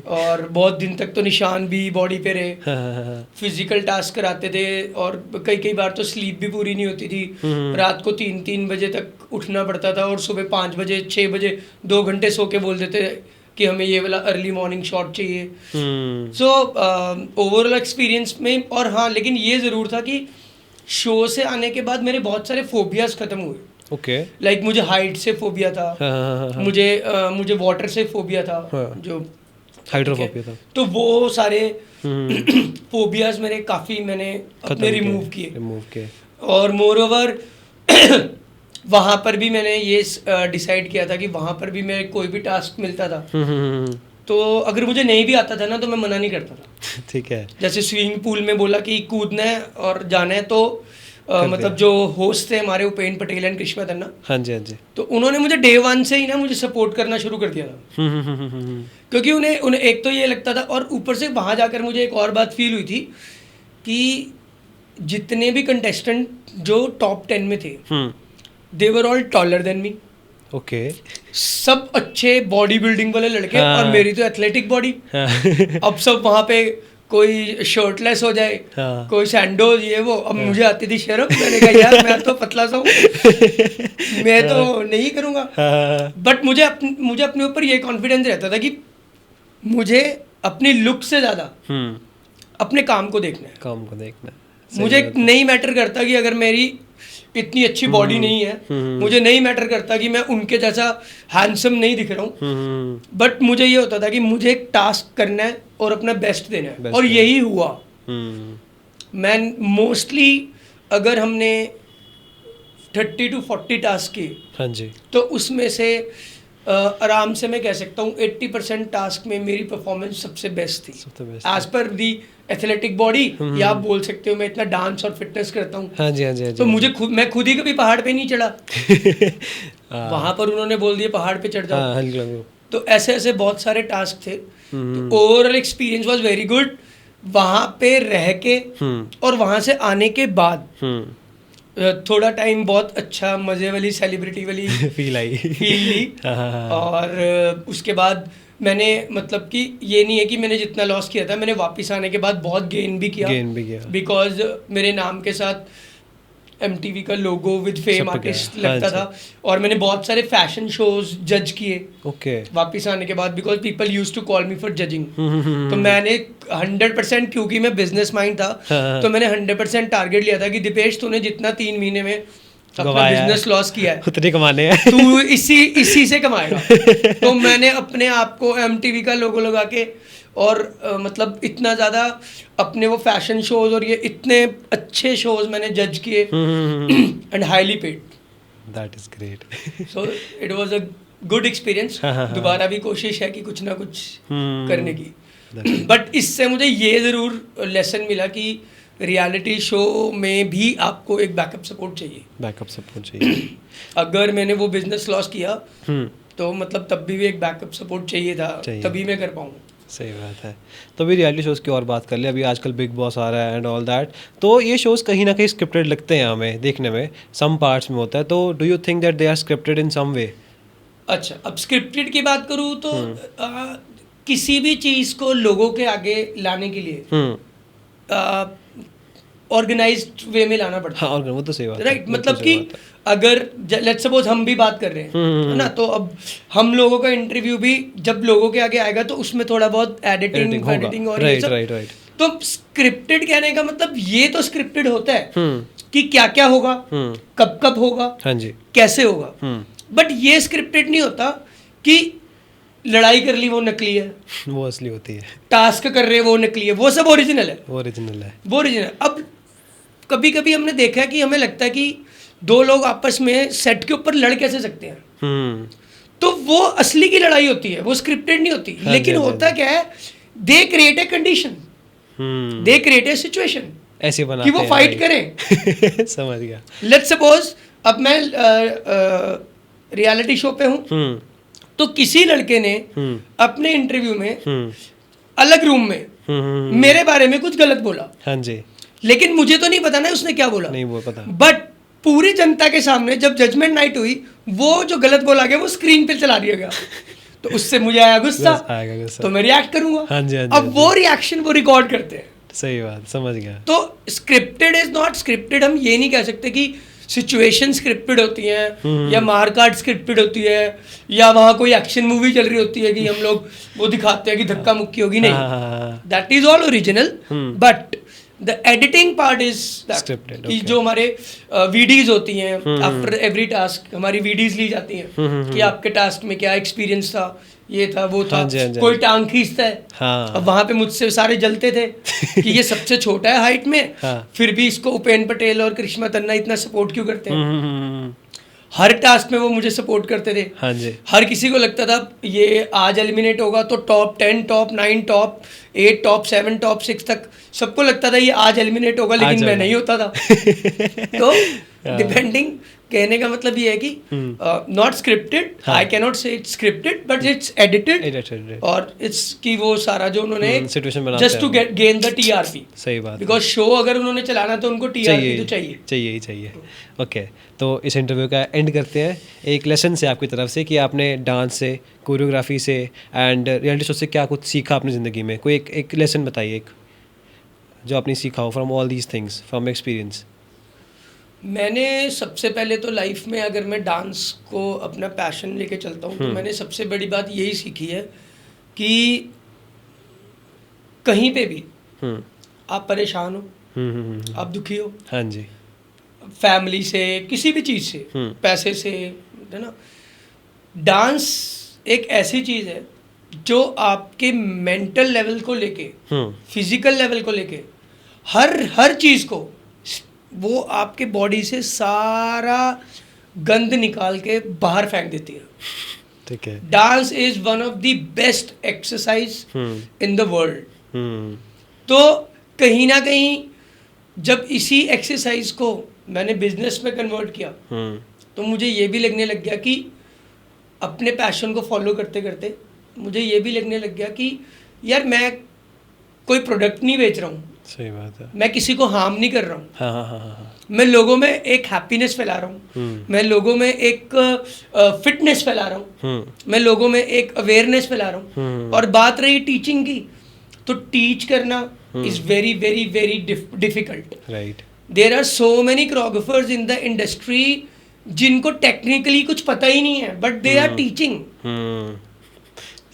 और बहुत दिन तक तो निशान भी बॉडी पे रहे. हाँ हाँ हाँ. फिजिकल टास्क कराते थे और कई बार तो स्लीप भी पूरी नहीं होती थी. रात को 3-3 बजे तक उठना पड़ता था और सुबह 5 बजे 6 बजे 2 घंटे सो के बोल देते कि हमें ये वाला अर्ली मॉर्निंग शॉट चाहिए. सो ओवरऑल एक्सपीरियंस में. और हाँ, लेकिन ये ज़रूर था कि शो से आने के बाद मेरे बहुत सारे फोबियाज खत्म हुए. ओके. लाइक मुझे हाइट से फोबिया था. हाँ हाँ हाँ. मुझे वाटर से फोबिया था. हाँ. जो हाइड्रोफोबिया था. तो वो सारे फोबियाज मेरे काफ़ी मैंने अपने रिमूव किए. रिमूव किए. और मोर ओवर वहाँ पर भी मैंने ये डिसाइड किया था कि वहाँ पर भी मैं कोई भी टास्क मिलता था तो अगर मुझे नहीं भी आता था ना तो मैं मना नहीं करता था. ठीक है. जैसे स्विमिंग पूल में बोला कि कूदना है और जाना है तो मतलब जो होस्ट थे हमारे उपेन पटेल एंड कृष्णा तन्ना, हाँ जी हाँ जी. तो उन्होंने मुझे डे 1 से ही ना मुझे सपोर्ट करना शुरू कर दिया था. क्योंकि उन्हें एक तो ये लगता था और ऊपर से वहाँ जाकर मुझे एक और बात फील हुई थी कि जितने भी कंटेस्टेंट जो टॉप 10 में थे they were all taller than me. Okay. सब अच्छे बॉडी बिल्डिंग वाले लड़के. हाँ. और मेरी तो एथलेटिक बॉडी. अब सब वहाँ पे कोई शर्टलेस हो जाए, हाँ. कोई सैंडोज ये वो. अब मुझे आती थी शर्म. मैंने कहा यार मैं तो पतला सा हूँ, मैं तो नहीं करूँगा. बट मुझे अपने ऊपर ये कॉन्फिडेंस रहता था कि मुझे अपनी लुक से ज़्यादा अपने काम को देखना है. काम को देखना. मुझे नहीं मैटर करता कि अगर मेरी इतनी अच्छी बॉडी नहीं है, मुझे नहीं मैटर करता कि मैं उनके जैसा हैंडसम नहीं दिख रहा हूँ. बट मुझे ये होता था कि मुझे एक टास्क करना है और अपना बेस्ट देना है. और यही हुआ. मैं मोस्टली अगर हमने 30 to 40 टास्क किए, हाँ जी, तो उसमें से आराम से मैं कह सकता हूँ 80% टास्क में मेरी परफॉर्मेंस सबसे बेस्ट थी. एज पर दी एथलेटिक बॉडी, या आप बोल सकते हो मैं इतना डांस और फिटनेस करता हूँ. हाँ जी हाँ जी हाँ जी. तो मुझे मैं खुद ही कभी पहाड़ पे नहीं चढ़ा. वहाँ पर उन्होंने बोल दिया पहाड़ पे चढ़ जाओ. हाँ, तो ऐसे ऐसे बहुत सारे टास्क थे. तो overall experience was very good. वहाँ पे रह के और वहाँ से आने के बाद थोड़ा टाइम बहुत अच्छा मज़े वाली सेलिब्रिटी वाली फील ली. और उसके बाद मैंने मतलब कि ये नहीं है कि मैंने जितना लॉस किया था मैंने वापस आने के बाद बहुत गेन भी किया. बिकॉज मेरे नाम के साथ MTV का लोगो विद फेम आर्टिस्ट लगता था. और मैंने बहुत सारे फैशन शोज जज किए वापस आने के बाद, because people used to call me for judging. तो मैंने 100%, क्योंकि मैं बिजनेस माइंड था, तो मैंने 100% टारगेट लिया था कि दीपेश तूने जितना 3 महीने में अपना बिजनेस लॉस किया है उतने कमाने हैं, तू इसी से कमाएगा. तो मैंने अपने आप को MTV का लोगो लगा के और मतलब इतना ज़्यादा अपने वो फैशन शोज और ये इतने अच्छे शोज मैंने जज किए and highly paid. That is great. So it was a good experience. दोबारा भी कोशिश है कि कुछ ना कुछ करने की. बट इससे मुझे ये ज़रूर लेसन मिला कि रियलिटी शो में भी आपको एक बैकअप सपोर्ट चाहिए। बैकअप सपोर्ट चाहिए। अगर मैंने वो बिजनेस लॉस किया हम्म, तो मतलब तब भी एक बैकअप सपोर्ट चाहिए था, चाहिए। तभी मैं कर पाऊँ। सही बात है। तो अभी रियलिटी शोज़ की और बात कर ले, अभी आजकल बिग बॉस आ रहा है एंड ऑल दैट, तो ये शोज़ कहीं ना कहीं स्क्रिप्टेड लगते हैं हमें देखने में, सम पार्ट्स में होता है, तो do you think that they are scripted in some way? अच्छा, अब स्क्रिप्टेड की बात करूँ तो किसी भी चीज़ को लोगों के आगे लाने के लिए ऑर्गेनाइज्ड वे में लाना पड़ता हाँ, और वो तो सही बात है, है, राइट? बिल्कुल मतलब सही कि बात है। अगर लेट्स सपोज हम भी बात कर रहे हैं, है ना, तो अब हम लोगों का इंटरव्यू भी जब लोगों के आगे आएगा तो उसमें थोड़ा बहुत एडिटिंग होगा, और ये राइट सब। Right right. तो स्क्रिप्टेड कहने का मतलब ये तो स्क्रिप्टेड होता है हम्म कि क्या क्या होगा, हम्म, कब कब होगा, हाँ जी। कैसे होगा। हम्म, बट ये स्क्रिप्टेड नहीं होता कि लड़ाई कर ली वो नकली है, वो असली होती है, टास्क कर रहे वो नकली है, वो सब ओरिजिनल है, वो ओरिजिनल है। वो ओरिजिनल। अब कभी कभी हमने देखा है कि हमें लगता है कि दो लोग आपस में सेट के ऊपर लड़ कैसे सकते हैं, हम्म, तो वो असली की लड़ाई होती है, वो स्क्रिप्टेड नहीं होती। हाँ लेकिन जी, हाँ होता जी। क्या है, they create a condition, hmm, they create a situation ऐसे बनाते कि वो हैं, फाइट right. करें। समझ गया। लेट्स सपोज अब मैं रियलिटी शो पे हूँ, हम्म तो किसी लड़के ने हम्म अपने इंटरव्यू में हम्म अलग रूम में मेरे बारे में कुछ गलत बोला, हाँ जी। लेकिन मुझे तो नहीं पता ना उसने क्या बोला, नहीं वो पता। बट पूरी जनता के सामने जब जजमेंट नाइट हुई, वो जो गलत बोला गया वो स्क्रीन पे चला दिया गया, तो उससे मुझे आया गुस्सा, आएगा गुस्सा। तो मैं रिएक्ट करूंगा। हाँ जी, हाँ जी, अब हाँ वो रिएक्शन वो रिकॉर्ड करते हैं। सही बात, समझ गया। तो स्क्रिप्टेड इज नॉट स्क्रिप्टेड। हम ये नहीं कह सकते कि सिचुएशन स्क्रिप्टेड होती हैं या मारकाट स्क्रिप्टेड होती है या वहाँ कोई एक्शन मूवी चल रही होती है कि हम लोग वो दिखाते हैं कि धक्का मुक्की होगी, नहीं, हाँ, that is all original. But the editing part is Scripted, कि okay. जो हमारे वीडीज होती हैं आफ्टर एवरी टास्क, हमारी वीडीज ली जाती हैं कि आपके टास्क में क्या एक्सपीरियंस था, ये था वो था। हाँ जी, हाँ जी, कोई हाँ जी। टांग खींचता है, हाँ। अब वहाँ पे मुझसे सारे जलते थे कि ये सबसे छोटा है हाइट में, हाँ। फिर भी इसको उपेन पटेल और करिश्मा तन्ना इतना सपोर्ट क्यों करते हैं। हम्म, हर टास्क में वो मुझे सपोर्ट करते थे। हाँ जी। हर किसी को लगता था ये आज एलिमिनेट होगा तो top 10 top 9 top 8 top 7 top 6 तक सबको लगता था ये आज एलिमिनेट होगा, लेकिन मैं नहीं होता था। तो डिपेंडिंग, कहने का मतलब ये है कि not scripted, I can not say it's scripted but it's edited, Edited. और इट्स की वो सारा जो उन्होंने situation बनाते जस्ट टू हैं। गेन द टीआरपी, सही बात है। बिकॉज शो अगर उन्होंने चलाना तो उनको टीआरपी तो चाहिए। चाहिए ही चाहिए। ओके, तो इस इंटरव्यू का एंड करते हैं एक लेसन से आपकी तरफ से कि आपने डांस से, कोरियोग्राफी से एंड रियलिटी शो से क्या कुछ सीखा अपनी ज़िंदगी में। कोई एक लेसन बताइए, एक जो आपने सीखा हो from all these things, from experience. मैंने सबसे पहले तो लाइफ में अगर मैं डांस को अपना पैशन लेके चलता हूँ तो मैंने सबसे बड़ी बात यही सीखी है कि कहीं पे भी आप परेशान हो, आप दुखी हो, हाँ जी। फैमिली से, किसी भी चीज़ से, पैसे से, है ना, डांस एक ऐसी चीज़ है जो आपके मेंटल लेवल को लेके, फिजिकल लेवल को लेके, हर चीज़ को, वो आपके बॉडी से सारा गंद निकाल के बाहर फेंक देती है। ठीक है। Dance is one of the best exercise in the world. तो कहीं ना कहीं जब इसी एक्सरसाइज को मैंने बिजनेस में कन्वर्ट किया तो मुझे ये भी लगने लग गया कि अपने पैशन को फॉलो करते करते मुझे ये भी लगने लग गया कि यार मैं कोई प्रोडक्ट नहीं बेच रहा हूँ, सही बात है। मैं किसी को हार्म नहीं कर रहा हूँ, हाँ हाँ हाँ हाँ। मैं लोगों में एक हैप्पीनेस फैला रहा हूँ, मैं लोगों में एक फिटनेस फैला रहा हूँ, मैं लोगों में एक अवेयरनेस फैला रहा हूँ। और बात रही टीचिंग की, तो टीच करना is very very very difficult. Right. There are so many choreographers in the industry जिनको टेक्निकली कुछ पता ही नहीं है, बट दे आर टीचिंग।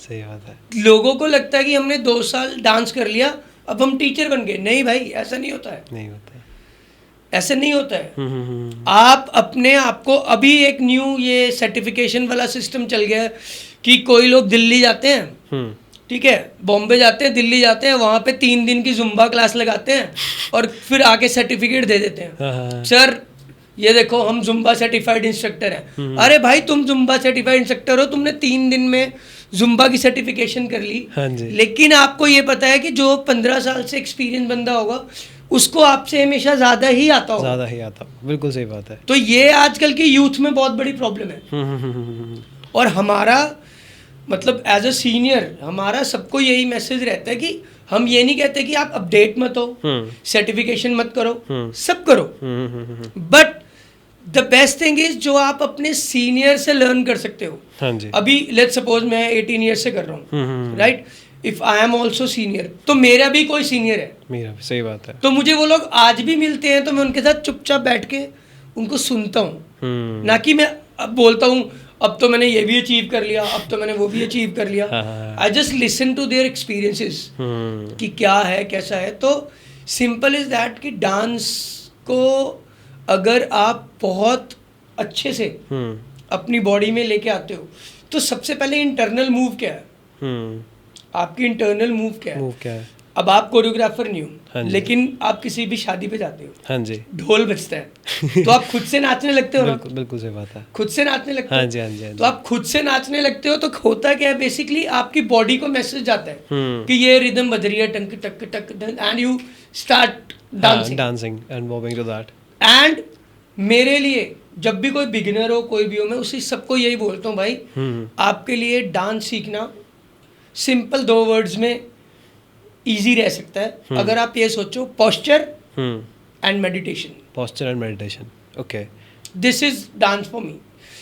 सही बात है। लोगों को लगता है कि हमने 2 साल डांस कर लिया अब हम टीचर बन गए। नहीं भाई, ऐसा नहीं होता है, नहीं होता, ऐसे नहीं होता है। आप अपने आप को, अभी एक न्यू ये सर्टिफिकेशन वाला सिस्टम चल गया है कि कोई लोग दिल्ली जाते हैं, ठीक है, बॉम्बे जाते हैं, दिल्ली जाते हैं, वहाँ पे 3 दिन की जुम्बा क्लास लगाते हैं और फिर आके सर्टिफिकेट दे देते हैं, सर ये देखो हम जुम्बा सर्टिफाइड इंस्ट्रक्टर हैं। अरे भाई, तुम जुम्बा सर्टिफाइड इंस्ट्रक्टर हो, तुमने 3 दिन में जुम्बा की सर्टिफिकेशन कर ली, हाँ जी। लेकिन आपको ये पता है कि जो 15 साल से एक्सपीरियंस बंदा होगा उसको आपसे हमेशा ज़्यादा ही आता होगा। ज़्यादा ही आता, बिल्कुल सही बात है। तो ये आजकल की यूथ में बहुत बड़ी प्रॉब्लम है। और हमारा मतलब एज अ सीनियर हमारा सबको यही मैसेज रहता है कि हम ये नहीं कहते कि आप अपडेट मत हो, सर्टिफिकेशन मत करो, सब करो, but the best thing is जो आप अपने सीनियर से लर्न कर सकते हो। हाँ जी। अभी लेट्स सपोज मैं 18 ईयर से कर रहा हूँ, right, if I am also senior, तो मेरा भी कोई सीनियर है, मेरा भी, सही बात है। तो मुझे वो लोग आज भी मिलते हैं तो मैं उनके साथ चुपचाप बैठ के उनको सुनता हूँ, ना कि मैं अब बोलता हूँ अब तो मैंने ये भी अचीव कर लिया, अब तो मैंने वो भी अचीव कर लिया। I just listen to their experiences कि क्या है कैसा है। तो सिंपल इज दैट कि डांस को अगर आप बहुत अच्छे से अपनी बॉडी में लेके आते हो तो सबसे पहले इंटरनल मूव क्या है, आपकी इंटरनल मूव क्या है। मूव क्या है? अब आप कोरियोग्राफर नहीं हाँ हो, जी। लेकिन आप किसी भी शादी पे जाते हो, हाँ जी, ढोल बजता है तो आप खुद से नाचने लगते हो ना, बिल्कुल बिल्कुल सही बात है। खुद से नाचने लगते हाँ हो। जी, हाँ जी, हाँ जी। तो आप खुद से नाचने लगते हो तो होता क्या है, बेसिकली आपकी बॉडी को मैसेज जाता है कि ये रिदम बज रही है, टक टक टक, and you start dancing dancing and moving to that. And मेरे लिए जब भी कोई बिगिनर हो कोई भी हो, मैं उसी सबको यही बोलता हूँ भाई, आपके लिए डांस सीखना सिंपल 2 वर्ड्स में इजी रह सकता है अगर आप ये सोचो, posture and meditation. Posture and meditation, okay, this is dance for me.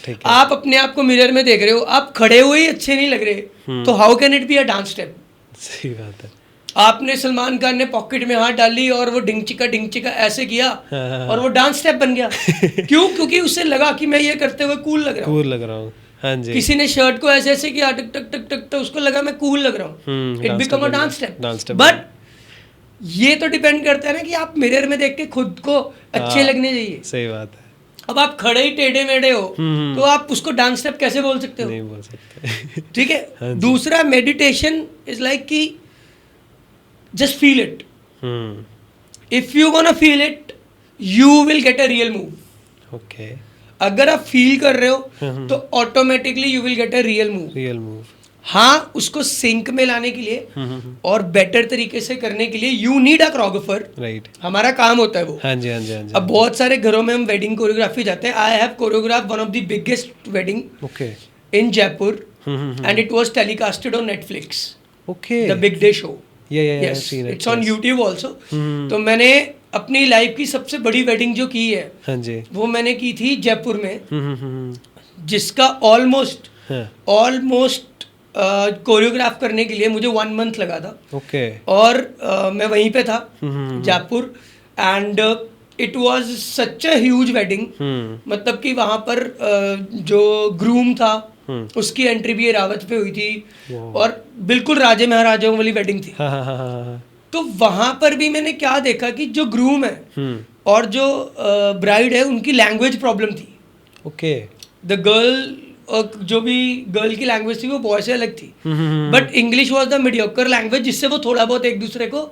ठीक है। आप अपने आप को मिरर में देख रहे हो, आप खड़े हुए ही अच्छे नहीं लग रहे, तो how can it be a dance step. सही बात है। आपने सलमान खान ने पॉकेट में हाथ डाली और वो डिंग चिका ऐसे किया और वो डांस स्टेप बन गया क्यों? क्योंकि उससे लगा कि मैं ये करते हुए कूल लग रहा हूँ। कूल लग रहा हूँ, हाँ जी। किसी ने शर्ट को ऐसे ऐसे किया टक टक टक टक, तो उसको लगा मैं कूल लग रहा हूँ, it become a dance step. But ये तो डिपेंड करता है ना कि आप मिरर में देख के खुद को अच्छे लगने चाहिए। सही बात है। अब आप खड़े ही टेढ़े मेढ़े हो तो आप उसको डांस स्टेप कैसे बोल सकते हो? नहीं बोल सकते। ठीक है। दूसरा, मेडिटेशन इज लाइक कि just feel it, if you gonna feel it you will get a real move. Okay, अगर आप फील कर रहे हो तो automatically you will get a real move. Real move. हाँ, उसको सिंक में लाने के लिए और बेटर तरीके से करने के लिए you need a choreographer, right. हमारा काम होता है वो। हाँ जी, हाँ जी, हाँ जी। अब बहुत सारे घरों में हम वेडिंग कोरियोग्राफी जाते हैं। I have choreograph one of the biggest wedding okay, in Jaipur and it was telecasted on Netflix, okay, the big day show. Yes, it's on YouTube also. तो मैंने अपनी लाइफ की सबसे बड़ी वेडिंग जो की है, हाँ जी, वो मैंने की थी जयपुर में, जिसका ऑलमोस्ट कोरियोग्राफ करने के लिए मुझे 1 मंथ लगा था। ओके, और मैं वहीं पे था Jaipur, and it was such a huge wedding. मतलब कि वहाँ पर जो ग्रूम था उसकी एंट्री भी रावत पे हुई थी और बिल्कुल राजे महाराजाओं वाली वेडिंग थी। हाँ हाँ हाँ हाँ। तो वहाँ पर भी मैंने क्या देखा कि जो ग्रूम है और जो ब्राइड है उनकी लैंग्वेज प्रॉब्लम थी। ओके, द गर्ल, जो भी गर्ल की लैंग्वेज थी वो बॉय से अलग थी, but English was the mediocre language जिससे वो थोड़ा बहुत एक दूसरे को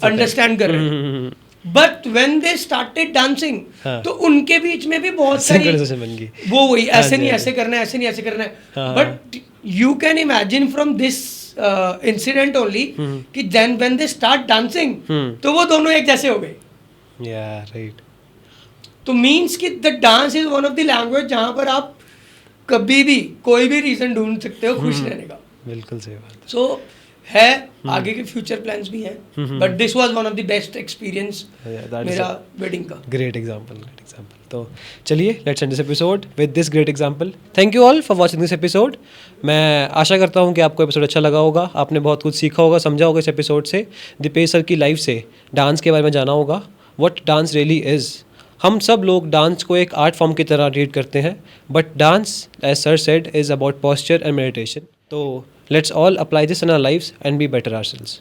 अंडरस्टैंड कर रहे हैं। But when they started dancing तो उनके बीच में भी बहुत सारी बन गई। वो वही ऐसे नहीं ऐसे करना है, ऐसे नहीं ऐसे करना है। But you can imagine from this incident only कि then when they start dancing तो वो दोनों एक जैसे हो गए। या राइट। तो मीन्स कि the dance is one of the language जहाँ पर आप कभी भी कोई भी रीजन ढूंढ सकते हो खुश रहने का। बिल्कुल सही बात। सो है आगे के फ्यूचर प्लान्स भी हैं, but this was one of the best experience मेरा वेडिंग का। Great example, great example. तो चलिए, let's end this episode with this great example. Thank you all for watching this episode. मैं आशा करता हूँ कि आपको एपिसोड अच्छा लगा होगा, आपने बहुत कुछ सीखा होगा, समझा होगा इस एपिसोड से। दीपेश सर की लाइफ से डांस के बारे में जाना होगा, व्हाट डांस रियली इज़। हम सब लोग डांस को एक आर्ट फॉर्म की तरह ट्रीट करते हैं, but dance, as sir said, is about posture and meditation. तो let's all apply this in our lives and be better ourselves.